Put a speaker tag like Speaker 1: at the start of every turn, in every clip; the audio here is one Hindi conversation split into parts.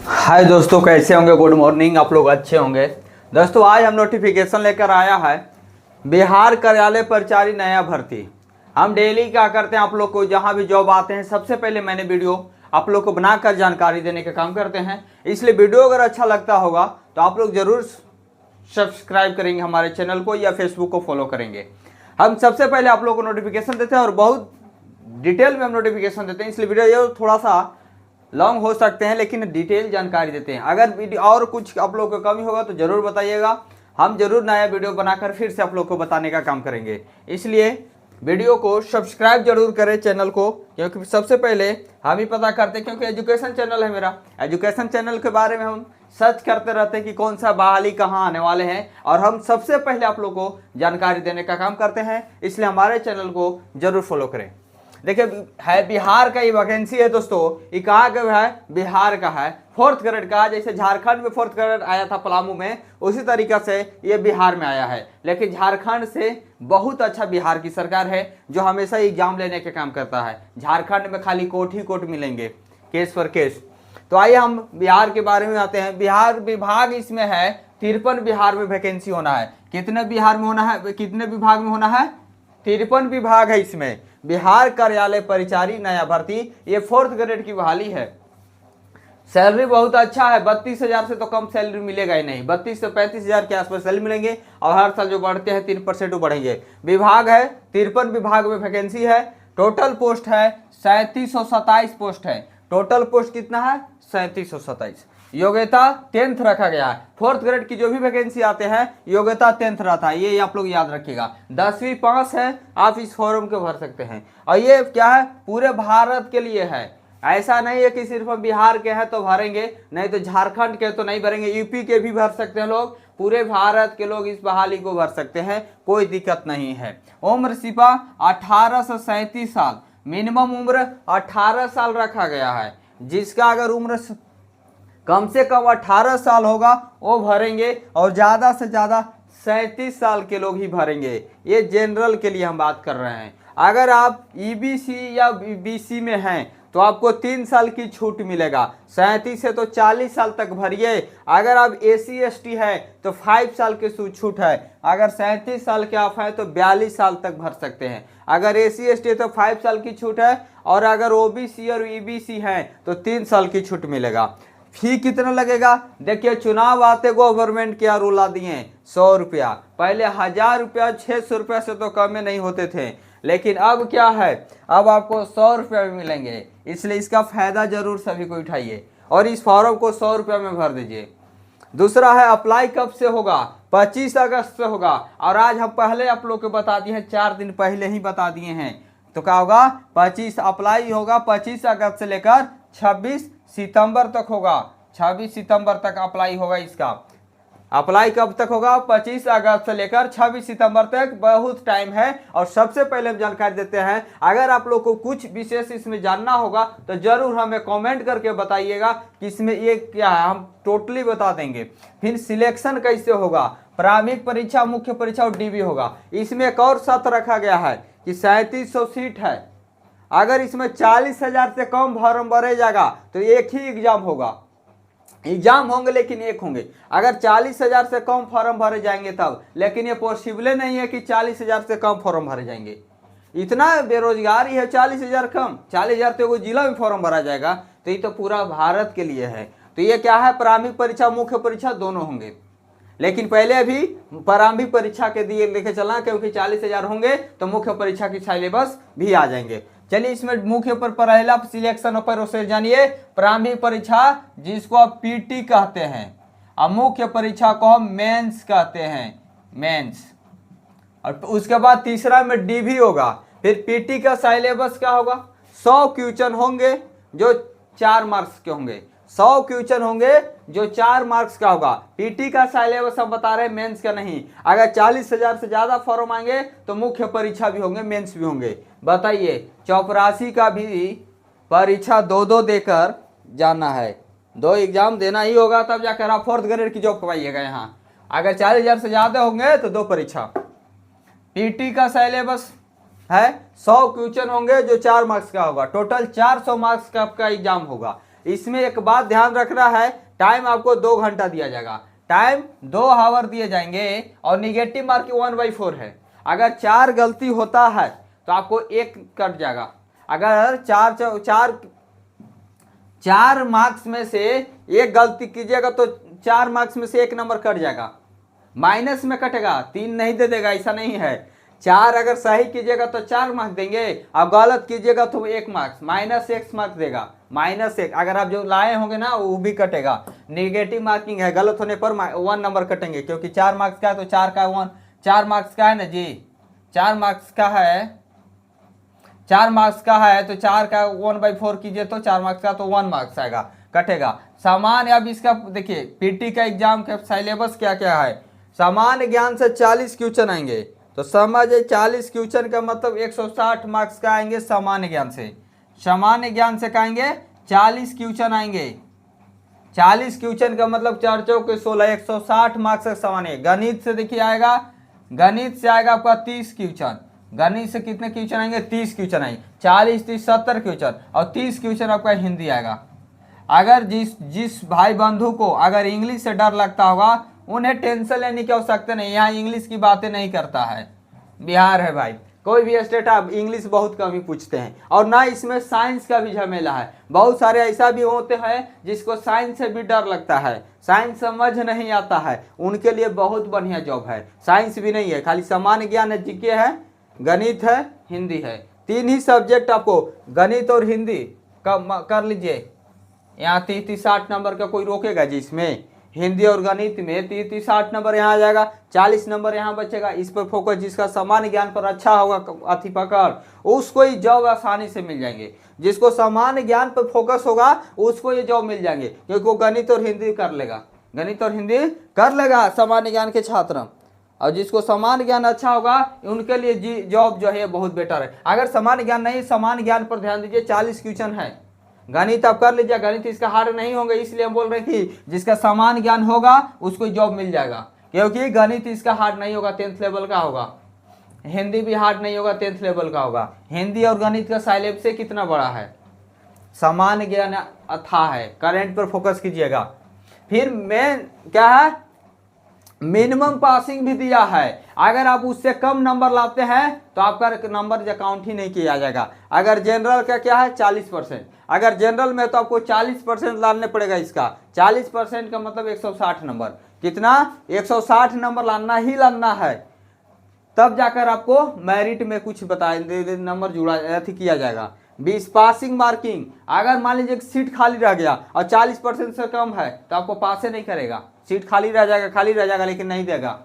Speaker 1: हाय दोस्तों, कैसे होंगे? Good morning. आप लोग अच्छे होंगे। दोस्तों, आज हम नोटिफिकेशन लेकर आया है बिहार कार्यालय परिचारी नया भर्ती। हम डेली क्या करते हैं, आप लोग को जहां भी जॉब आते हैं सबसे पहले मैंने वीडियो आप लोग को बनाकर जानकारी देने का काम करते हैं। इसलिए वीडियो अगर अच्छा लगता होगा तो आप लोग जरूर सब्सक्राइब करेंगे हमारे चैनल को या फेसबुक को फॉलो करेंगे। हम सबसे पहले आप लोग को नोटिफिकेशन देते हैं और बहुत डिटेल में हम नोटिफिकेशन देते हैं, इसलिए वीडियो ये थोड़ा सा लॉन्ग हो सकते हैं लेकिन डिटेल जानकारी देते हैं। अगर वीडियो और कुछ आप लोग को कमी होगा तो जरूर बताइएगा, हम जरूर नया वीडियो बनाकर फिर से आप लोग को बताने का काम करेंगे। इसलिए वीडियो को सब्सक्राइब जरूर करें चैनल को, क्योंकि सबसे पहले हम ही पता करते हैं, क्योंकि एजुकेशन चैनल है मेरा। एजुकेशन चैनल के बारे में हम सर्च करते रहते हैं कि कौन सा बहाली कहाँ आने वाले हैं, और हम सबसे पहले आप लोग को जानकारी देने का काम करते हैं। इसलिए हमारे चैनल को जरूर फॉलो करें। देखिए, है बिहार का ये वैकेंसी है दोस्तों। ये कहाँ का है? बिहार का है, 4th ग्रेड का। जैसे झारखंड में 4th ग्रेड आया था पलामू में, उसी तरीका से ये बिहार में आया है। लेकिन झारखंड से बहुत अच्छा बिहार की सरकार है, जो हमेशा एग्जाम लेने का काम करता है। झारखंड में खाली कोर्ट ही कोर्ट मिलेंगे, केस पर केस। तो आइए हम बिहार के बारे में आते हैं। बिहार विभाग इसमें है 53 बिहार में वैकेंसी होना है। कितने बिहार में होना है, कितने विभाग में होना है? 53 विभाग है इसमें। बिहार कार्यालय परिचारी नया भर्ती, ये 4th ग्रेड की बहाली है। सैलरी बहुत अच्छा है, 32,000 से तो कम सैलरी मिलेगा ही नहीं। 32 से 35,000 के आसपास सैलरी मिलेंगे, और हर साल जो बढ़ते हैं 3% बढ़ेंगे। विभाग है 53 विभाग में वैकेंसी है। टोटल पोस्ट है 3727 पोस्ट है। टोटल पोस्ट कितना है? 3727। योग्यता 10th रखा गया है। 4th ग्रेड की जो भी वैकेंसी आते हैं योग्यता 10th रहता है, ये आप लोग याद रखिएगा। 10वीं पास है, आप इस फॉर्म को भर सकते हैं। और ये क्या है? पूरे भारत के लिए है। ऐसा नहीं है कि सिर्फ हम बिहार के हैं तो भरेंगे, नहीं तो झारखंड के तो नहीं भरेंगे, यूपी के भी भर सकते हैं लोग। पूरे भारत के लोग इस बहाली को भर सकते हैं, कोई दिक्कत नहीं है। उम्र सीमा 18 से 37 साल, मिनिमम उम्र 18 साल रखा गया है। जिसका अगर उम्र कम से कम 18 साल होगा वो भरेंगे, और ज़्यादा से ज़्यादा 37 साल के लोग ही भरेंगे। ये जनरल के लिए हम बात कर रहे हैं। अगर आप ईबीसी या बीसी में हैं तो आपको 3 साल की छूट मिलेगा। 37 से तो 40 साल तक भरिए। अगर आप एसी एसटी है तो 5 साल की छूट है। अगर 37 साल के आप हैं तो 42 साल तक भर सकते हैं। अगर एसी एसटी है तो 5 साल की छूट है, और अगर ओबीसी और ईबीसी हैं तो 3 साल की छूट मिलेगा। फी कितना लगेगा? देखिए, चुनाव आते गवर्नमेंट क्या रूल आ दिए? 100 रुपया। पहले 1000 रुपया 600 रुपया से तो कम में नहीं होते थे, लेकिन अब क्या है? अब आपको 100 रुपया में मिलेंगे। इसलिए इसका फायदा जरूर सभी को उठाइए, और इस फॉर्म को 100 रुपया में भर दीजिए। दूसरा है अप्लाई कब से होगा? 25 अगस्त से होगा। और आज हम पहले आप लोग को बता दिए हैं, 4 दिन पहले ही बता दिए हैं। तो क्या होगा? 25 अप्लाई होगा, 25 अगस्त से लेकर 26 सितंबर तक होगा। 26 सितंबर तक अप्लाई होगा। इसका अप्लाई कब तक होगा? 25 अगस्त से लेकर 26 सितंबर तक, बहुत टाइम है। और सबसे पहले हम जानकारी देते हैं, अगर आप लोग को कुछ विशेष इसमें जानना होगा तो जरूर हमें कमेंट करके बताइएगा कि इसमें ये क्या है, हम टोटली बता देंगे। फिर सिलेक्शन कैसे होगा? प्रारंभिक परीक्षा, मुख्य परीक्षा और डीबी होगा। इसमें एक और शर्त रखा गया है कि 3700 सीट है। अगर इसमें 40,000 से कम फॉर्म भरे जाएगा तो एक ही एग्जाम होगा। एग्जाम होंगे लेकिन एक होंगे। अगर 40,000 से कम फॉर्म भरे जाएंगे तब, लेकिन ये पॉसिबल नहीं है कि 40,000 से कम फॉर्म भरे जाएंगे। इतना बेरोजगारी है, 40,000 कम, 40,000 तो वो जिला में फॉर्म भरा जाएगा। तो ये तो पूरा भारत के लिए है। तो ये क्या है? प्रारंभिक परीक्षा मुख्य परीक्षा दोनों होंगे, लेकिन पहले अभी प्रारंभिक परीक्षा के दिए लेके चलना, क्योंकि 40,000 होंगे तो मुख्य परीक्षा की सिलेबस भी आ जाएंगे। चलिए, इसमें मुख्य पर पहला सिलेक्शन प्रोसेस जानिए। प्रारंभिक परीक्षा जिसको आप पीटी कहते हैं, और मुख्य परीक्षा को हम मेंस कहते हैं, मेंस। और उसके बाद तीसरा में डीबी होगा। फिर पीटी का सिलेबस क्या होगा? 100 क्वेश्चन होंगे जो 4 मार्क्स के होंगे। 100 क्वेश्चन होंगे जो 4 मार्क्स का होगा। पीटी का सिलेबस हम बता रहे हैं, मेंस का नहीं। अगर 40,000 से ज्यादा फॉर्म आएंगे तो मुख्य परीक्षा भी होंगे, मेंस भी होंगे। बताइए, चपरासी का भी परीक्षा 2-2 देकर जाना है। 2 एग्जाम देना ही होगा, तब जाकर आप 4th ग्रेड की जॉब पाइएगा यहाँ। अगर 40,000 से ज्यादा होंगे तो 2 परीक्षा। पीटी का सिलेबस है 100 क्वेश्चन होंगे जो 4 मार्क्स का होगा। टोटल 400 मार्क्स का आपका एग्जाम होगा। इसमें एक बात ध्यान रखना है, टाइम आपको 2 घंटा दिया जाएगा, टाइम 2 आवर दिए जाएंगे और निगेटिव मार्किंग 1/4 है। अगर 4 गलती होता है तो आपको 1 कट जाएगा। अगर चार मार्क्स में से 1 गलती कीजिएगा तो 4 मार्क्स में से 1 नंबर कट जाएगा, माइनस में कटेगा, 3 नहीं दे देगा, ऐसा नहीं है। 4 अगर सही कीजिएगा तो 4 मार्क्स देंगे, आप गलत कीजिएगा तो 1 मार्क्स, -1 मार्क्स देगा, -1। अगर आप जो लाए होंगे ना वो भी कटेगा। निगेटिव मार्किंग है, गलत होने पर 1 नंबर कटेंगे, क्योंकि 4 मार्क्स का है तो 4 का 1, 4 मार्क्स का है ना जी, 4 मार्क्स का है, 4 मार्क्स का है तो 4 का 1/4 कीजिए तो 4 मार्क्स का तो 1 मार्क्स आएगा, कटेगा। सामान्य, अब इसका देखिए पीटी का एग्जाम का सिलेबस क्या क्या है। सामान्य ज्ञान से 40 क्वेश्चन आएंगे, तो समझिए 40 क्वेश्चन का मतलब 160 मार्क्स का आएंगे सामान्य ज्ञान से। सामान्य ज्ञान से कहेंगे 40 क्वेश्चन आएंगे, 40 क्वेश्चन का मतलब 4 चौके 16, 160 मार्क्स का सामान्य। गणित से देखिए आएगा, गणित से आएगा आपका 30 क्वेश्चन, गणित से कितने क्वेश्चन आएंगे, 30 क्वेश्चन आएंगे, 40 30 70 क्वेश्चन, और 30 क्वेश्चन आपका हिंदी आएगा। अगर जिस भाई बंधु को अगर इंग्लिश से डर लगता होगा उन्हें टेंशन लेने की आवश्यकता नहीं, यहाँ इंग्लिश की बातें नहीं करता है, बिहार है भाई। कोई भी स्टेट आप इंग्लिश बहुत कम ही पूछते हैं, और ना इसमें साइंस का भी झमेला है। बहुत सारे ऐसा भी होते हैं जिसको साइंस से भी डर लगता है, साइंस समझ नहीं आता है, उनके लिए बहुत बढ़िया जॉब है। साइंस भी नहीं है, खाली सामान्य ज्ञान है, जीके है, गणित है, हिंदी है, 3 ही सब्जेक्ट आपको, गणित और हिंदी कर लीजिए। यहाँ 30-60 नंबर का कोई रोकेगा जी इसमें? हिंदी और गणित में 30-60 नंबर यहाँ आ जाएगा, 40 नंबर यहाँ बचेगा। इस पर फोकस, जिसका सामान्य ज्ञान पर अच्छा होगा अति पकड़, उसको ही जॉब आसानी से मिल जाएंगे। जिसको सामान्य ज्ञान पर फोकस होगा उसको ये जॉब मिल जाएंगे, क्योंकि वो गणित और हिंदी कर लेगा, गणित और हिंदी कर लेगा सामान्य ज्ञान के छात्र। और जिसको सामान्य ज्ञान अच्छा होगा उनके लिए जॉब जो है बहुत बेटर है। अगर सामान्य ज्ञान नहीं, सामान्य ज्ञान पर ध्यान दीजिए, 40 क्वेश्चन है। गणित आप कर लीजिए, गणित इसका हार्ड नहीं होंगे, इसलिए हम बोल रहे हैं कि जिसका सामान्य ज्ञान होगा उसको जॉब मिल जाएगा, क्योंकि गणित इसका हार्ड नहीं होगा, 10th लेवल का होगा। हिंदी भी हार्ड नहीं होगा, 10th लेवल का होगा। हिंदी और गणित का सिलेबस से कितना बड़ा है, सामान्य ज्ञान अथाह है। करेंट पर फोकस कीजिएगा। फिर मेन क्या है, मिनिमम पासिंग भी दिया है। अगर आप उससे कम नंबर लाते हैं तो आपका नंबर काउंट ही नहीं किया जाएगा। अगर जनरल का क्या है 40%, अगर जनरल में तो आपको 40% लाने पड़ेगा। इसका 40% का मतलब 160 नंबर, कितना 160 नंबर लाना ही लाना है, तब जाकर आपको मेरिट में कुछ बताए नंबर जुड़ा किया जाएगा। 20 पासिंग मार्किंग, अगर मान लीजिए सीट खाली रह गया और 40% से कम है तो आपको पास ही नहीं करेगा, सीट खाली रह जाएगा लेकिन नहीं देगा।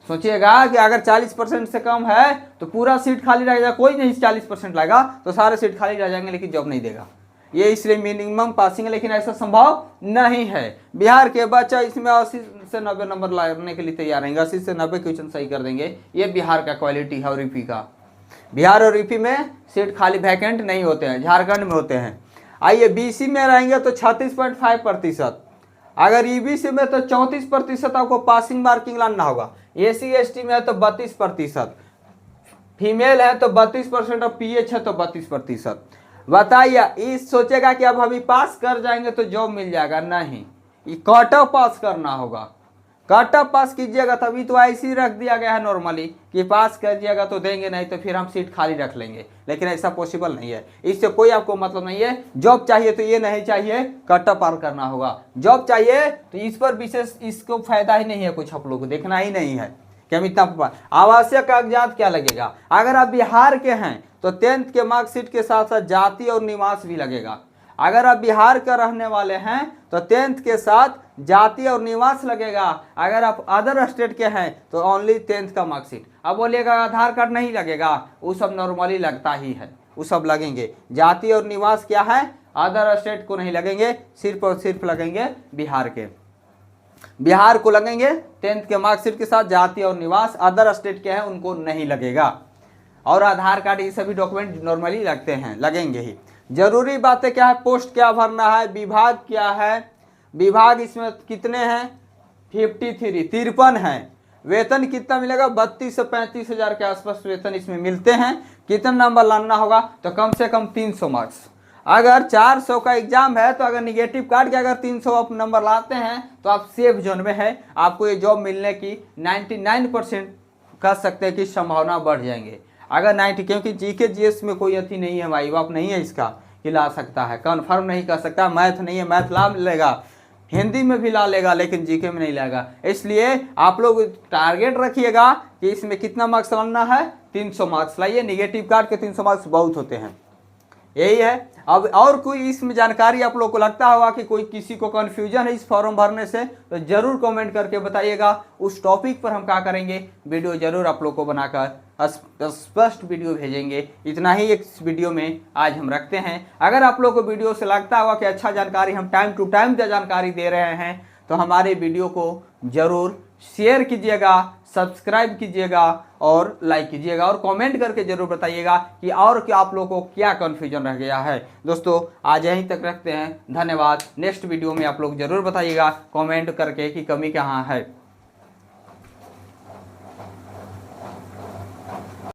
Speaker 1: सोचिएगा कि अगर 40% से कम है तो पूरा सीट खाली रह जाएगा, कोई नहीं 40% लाएगा तो सारे सीट खाली रह जाएंगे लेकिन जॉब नहीं देगा। ये इसलिए मिनिमम पासिंग है, लेकिन ऐसा संभव नहीं है। बिहार के बच्चा इसमें 80 से 90 नंबर लाने के लिए तैयार रहेंगे, 80 से 90 क्वेश्चन सही कर देंगे। ये बिहार का क्वालिटी है और यूपी का। बिहार और यूपी में सीट खाली वैकेंट नहीं होते हैं, झारखंड में होते हैं। आइए बीसी में रहेंगे तो 36.5%, अगर ईबीसी में तो 34% आपको पासिंग मार्किंग लाना होगा। एसी एसटी में है तो 32%, फीमेल है तो 32% और पीएच है तो 32%। बताइए, इस सोचेगा कि अब हम पास कर जाएंगे तो जॉब मिल जाएगा, नहीं, ये कट ऑफ पास करना होगा। कट ऑफ पास कीजिएगा, तभी तो ऐसे ही रख दिया गया है नॉर्मली कि पास करिएगा तो देंगे, नहीं तो फिर हम सीट खाली रख लेंगे, लेकिन ऐसा पॉसिबल नहीं है। इससे कोई आपको मतलब नहीं है। जॉब चाहिए तो ये नहीं चाहिए कट ऑफ पार करना होगा, जॉब चाहिए तो इस पर विशेष इसको फायदा ही नहीं है, कुछ आप लोग को देखना ही नहीं है कि हम इतना। आवश्यक कागजात क्या लगेगा, अगर आप बिहार के हैं तो 10th के मार्कशीट के साथ साथ जाति और निवास भी लगेगा। अगर आप बिहार का रहने वाले हैं तो 10th के साथ जाति और निवास लगेगा। अगर आप अदर स्टेट के हैं तो ओनली 10th का मार्कशीट। अब बोलिएगा आधार कार्ड नहीं लगेगा, वो सब नॉर्मली लगता ही है, वो सब लगेंगे। जाति और निवास क्या है, अदर स्टेट को नहीं लगेंगे, सिर्फ और सिर्फ लगेंगे बिहार के। बिहार को लगेंगे 10th के मार्कशीट के साथ जाति और निवास, अदर स्टेट के हैं उनको नहीं लगेगा। और आधार कार्ड ये सभी डॉक्यूमेंट नॉर्मली लगते हैं, लगेंगे ही। जरूरी बातें क्या है, पोस्ट क्या भरना है, विभाग क्या है, विभाग इसमें कितने हैं 53 हैं। वेतन कितना मिलेगा, 32 से 35 हज़ार के आसपास वेतन इसमें मिलते हैं। कितना नंबर लाना होगा तो कम से कम 300 मार्क्स। अगर 400 का एग्जाम है तो अगर निगेटिव काट के अगर 300 आप नंबर लाते हैं तो आप सेफ जोन में है, आपको ये जॉब मिलने की 99% कह सकते हैं कि संभावना बढ़ जाएंगे। अगर 90, क्योंकि जीके जीएस में कोई अति नहीं है, माई बाप नहीं है इसका कि ला सकता है, कन्फर्म नहीं कर सकता। मैथ नहीं है, मैथ ला लेगा, हिंदी में भी ला लेगा, लेकिन जीके में नहीं लेगा। इसलिए आप लोग टारगेट रखिएगा कि इसमें कितना मार्क्स लाना है, 300 मार्क्स लाइए। निगेटिव काट के 300 मार्क्स बहुत होते हैं, यही है। अब और कोई इसमें जानकारी आप लोग को लगता होगा कि कोई किसी को कन्फ्यूजन है इस फॉर्म भरने से, तो जरूर कमेंट करके बताइएगा। उस टॉपिक पर हम क्या करेंगे, वीडियो जरूर आप लोग को बनाकर स्पष्ट वीडियो भेजेंगे। इतना ही एक वीडियो में आज हम रखते हैं। अगर आप लोग को वीडियो से लगता होगा कि अच्छा जानकारी हम टाइम टू टाइम जानकारी दे रहे हैं, तो हमारे वीडियो को जरूर शेयर कीजिएगा, सब्सक्राइब कीजिएगा और लाइक कीजिएगा, और कमेंट करके जरूर बताइएगा कि और क्या आप लोगों को क्या कन्फ्यूजन रह गया है। दोस्तों आज यहीं तक रखते हैं, धन्यवाद। नेक्स्ट वीडियो में आप लोग जरूर बताइएगा कमेंट करके कि कमी कहाँ है।